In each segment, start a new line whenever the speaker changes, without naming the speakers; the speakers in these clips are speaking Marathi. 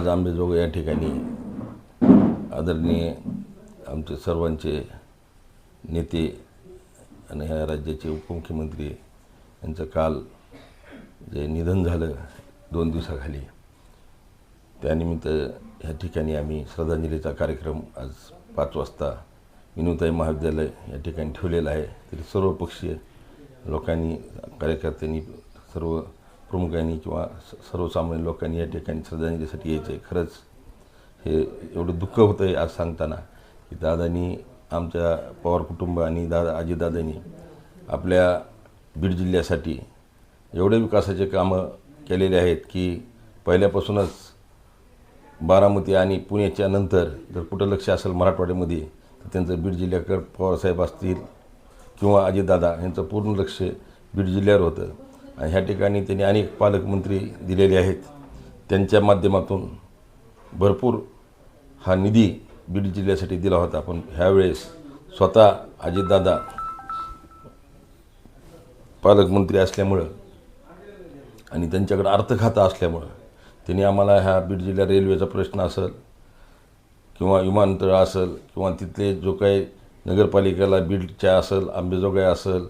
आज आंबेजोगाई या ठिकाणी आदरणीय आमचे सर्वांचे नेते आणि ह्या राज्याचे उपमुख्यमंत्री यांचं काल जे निधन झालं 2 दिवसाखाली, त्यानिमित्त ह्या ठिकाणी आम्ही श्रद्धांजलीचा कार्यक्रम आज 5 वाजता विनोताई महाविद्यालय या ठिकाणी ठेवलेला आहे। तरी सर्वपक्षीय लोकांनी, कार्यकर्त्यांनी, सर्व प्रमुखांनी किंवा सर्वसामान्य लोकांनी या ठिकाणी श्रद्धांजलीसाठी यायचं। खरंच हे एवढं दुःख होतं आहे आज सांगताना की दादांनी, आमच्या पवार कुटुंब आणि अजितदादांनी आपल्या बीड जिल्ह्यासाठी एवढे विकासाचे कामं केलेले आहेत की पहिल्यापासूनच बारामती आणि पुण्याच्या नंतर जर कुठं लक्ष असेल मराठवाड्यामध्ये तर त्यांचं बीड जिल्ह्याकडे पवारसाहेब असतील किंवा अजितदादा यांचं पूर्ण लक्ष बीड जिल्ह्यावर होतं। आणि ह्या ठिकाणी त्यांनी अनेक पालकमंत्री दिलेले आहेत, त्यांच्या माध्यमातून भरपूर हा निधी बीड जिल्ह्यासाठी दिला होता। पण ह्यावेळेस स्वतः अजितदादा पालकमंत्री असल्यामुळं आणि त्यांच्याकडे अर्थखातं असल्यामुळं त्यांनी आम्हाला ह्या बीड जिल्ह्यात रेल्वेचा प्रश्न असेल किंवा विमानतळ असेल किंवा तिथले जो काही नगरपालिकेला बीडच्या असेल, अंबेजोगाई असेल,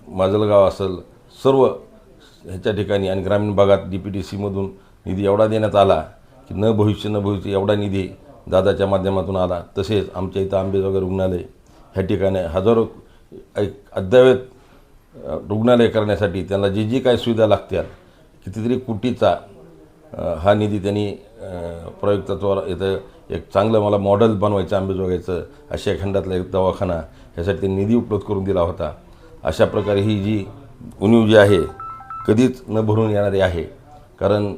माजलगाव असेल, सर्व ह्याच्या ठिकाणी आणि ग्रामीण भागात DPTCमधून निधी एवढा देण्यात आला की न भविष्य एवढा निधी दादाच्या माध्यमातून आला। तसेच आमच्या इथं अंबेजोगाई रुग्णालय ह्या ठिकाणी हजारो अद्ययावत रुग्णालय करण्यासाठी त्यांना जी काही सुविधा लागतात कितीतरी कोटीचा हा निधी त्यांनी प्रयुक्तत्वावर इथं एक चांगलं मला मॉडेल बनवायचं अंबेजोगाईचं, आशिया खंडातला एक दवाखाना ह्यासाठी त्यांनी निधी उपलब्ध करून दिला होता। अशा प्रकारे ही जी उणीव जी आहे कधीच न भरून येणारी आहे, कारण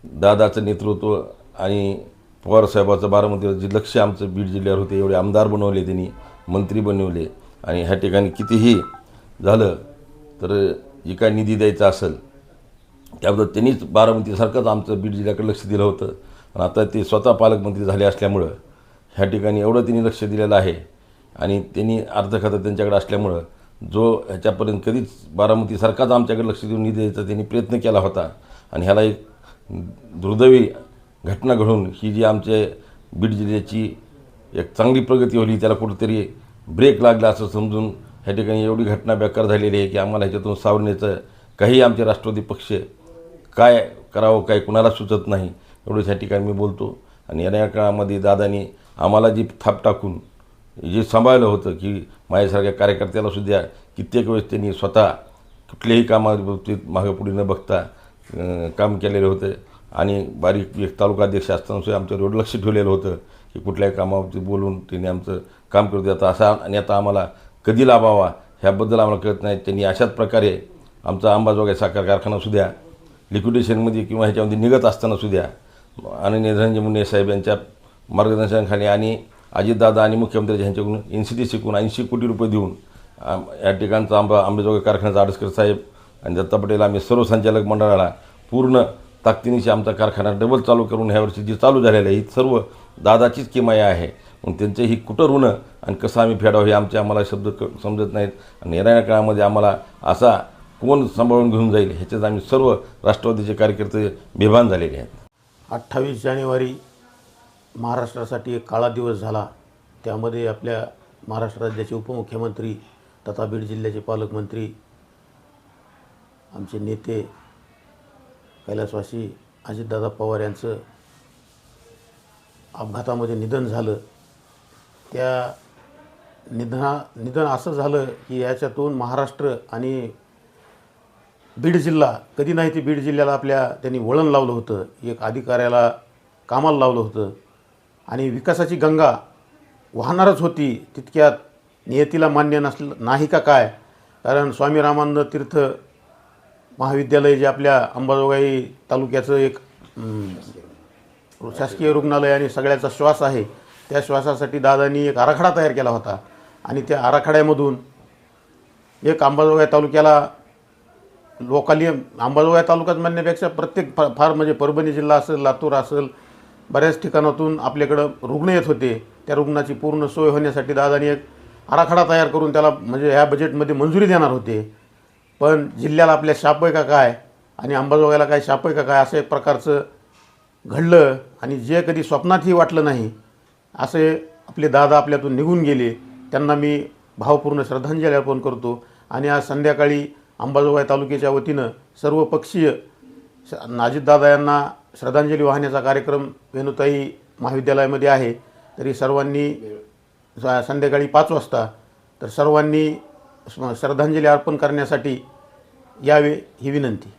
दादाचं नेतृत्व आणि पवारसाहेबाचं बारामतीवर जे लक्ष आमचं बीड जिल्ह्यावर होते, एवढे आमदार बनवले त्यांनी, मंत्री बनवले। आणि ह्या ठिकाणी कितीही झालं तर जे काय निधी द्यायचा असेल त्याबद्दल त्यांनीच बारामतीसारखंच आमचं बीड जिल्ह्याकडे लक्ष दिलं होतं। आणि आता ते स्वतः पालकमंत्री झाले असल्यामुळं ह्या ठिकाणी एवढं त्यांनी लक्ष दिलेलं आहे आणि त्यांनी अर्थखातं त्यांच्याकडे असल्यामुळं जो ह्याच्यापर्यंत कधीच बारामतीसारखाच आमच्याकडे लक्ष देऊन निधी द्यायचा त्यांनी प्रयत्न केला होता। आणि ह्याला एक दुर्दैवी घटना घडून ही जी आमच्या बीड जिल्ह्याची एक चांगली प्रगती होली त्याला कुठंतरी ब्रेक लागला असं समजून ह्या ठिकाणी एवढी घटना बेकार झालेली आहे की आम्हाला ह्याच्यातून सावरण्याचं काही आमचे राष्ट्रवादी पक्ष काय करावं काय कुणाला सुचत नाही, एवढंच ह्या ठिकाणी मी बोलतो। आणि या काळामध्ये दादांनी आम्हाला जी थाप टाकून जे सांभाळलं होतं की माझ्यासारख्या कार्यकर्त्यालासुद्धा कित्येक वेळेस त्यांनी स्वतः कुठल्याही कामाबाबतीत मागं पुढे न बघता काम केलेलं होतं। आणि बारीक एक तालुकाध्यक्ष असतानासुद्धा आमच्यावर एवढं लक्ष ठेवलेलं होतं की कुठल्याही कामाबाबतीत बोलून त्यांनी आमचं काम करू देता असा आणि आता आम्हाला कधी लाभावा ह्याबद्दल आम्हाला कळत नाही। त्यांनी अशाच प्रकारे आमचा अंबाजोगाई साखर कारखानासुद्धा लिक्विडेशनमध्ये किंवा ह्याच्यामध्ये निघत असतानासुद्धा आनंदीय धनंजय मुंडे साहेब यांच्या मार्गदर्शनाखाली आणि अजितदादा आणि मुख्यमंत्री यांच्याकडून NCT करून 80 कोटी रुपये देऊन या ठिकाणचा अंबेजोगाई कारखान्याचा आडसकर साहेब आणि दत्ता पटेल आम्ही सर्व संचालक मंडळाला पूर्ण ताकदीनिशी आमचा कारखाना डबल चालू करून ह्यावर्षी जी चालू झालेलं आहे ही सर्व दादाचीच किमया आहे। मग त्यांचे ही कुठं ऋण आणि कसं आम्ही फेडावं हे आम्हाला शब्द समजत नाहीत। आणि येणाऱ्या काळामध्ये आम्हाला असा कोण सांभाळून घेऊन जाईल ह्याच्यात आम्ही सर्व राष्ट्रवादीचे कार्यकर्ते बेभान झालेले आहेत।
28 जानेवारी महाराष्ट्रासाठी एक काळा दिवस झाला। त्यामध्ये आपल्या महाराष्ट्र राज्याचे उपमुख्यमंत्री तथा बीड जिल्ह्याचे पालकमंत्री, आमचे नेते कैलासवासी अजितदादा पवार यांचं अपघातामध्ये निधन झालं। त्या निधन असं झालं की याच्यातून महाराष्ट्र आणि बीड जिल्हा कधी नाही ते बीड जिल्ह्याला आपल्या त्यांनी वळण लावलं होतं, एक अधिकाऱ्याला कामाला लावलं होतं आणि विकासाची गंगा वाहणारच होती। तितक्यात नियतीला मान्य नाही का काय, कारण स्वामी रामानंद तीर्थ महाविद्यालय जे आपल्या अंबाजोगाई तालुक्याचं एक शासकीय रुग्णालय आणि सगळ्याचा श्वास आहे, त्या श्वासासाठी दादांनी एक आराखडा तयार केला होता। आणि त्या आराखड्यामधून एक अंबाजोगाई तालुक्याला लोकाली अंबाजोगाई तालुक्यात म्हणण्यापेक्षा प्रत्येक फार म्हणजे परभणी जिल्हा असेल, लातूर असेल, बऱ्याच ठिकाणातून आपल्याकडं रुग्ण येत होते। त्या रुग्णाची पूर्ण सोय होण्यासाठी दादांनी एक आराखडा तयार करून त्याला म्हणजे ह्या बजेटमध्ये मंजुरी देणार होते। पण जिल्ह्याला आपल्या शाप आहे का काय आणि अंबाजोगाईला काय शाप आहे का काय अशा एक प्रकारचं घडलं आणि जे कधी स्वप्नातही वाटलं नाही असे आपले दादा आपल्यातून निघून गेले, त्यांना मी भावपूर्ण श्रद्धांजली अर्पण करतो. आणि आज संध्याकाळी अंबाजोगाई तालुक्याच्या वतीनं सर्वपक्षीय अजितदादा यांना श्रद्धांजली वाहण्याचा कार्यक्रम वेणुताई महाविद्यालयामध्ये आहे. तरी सर्वांनी संध्याकाळी 5 वाजता तर सर्वांनी श्रद्धांजली अर्पण करण्यासाठी यावे ही विनंती.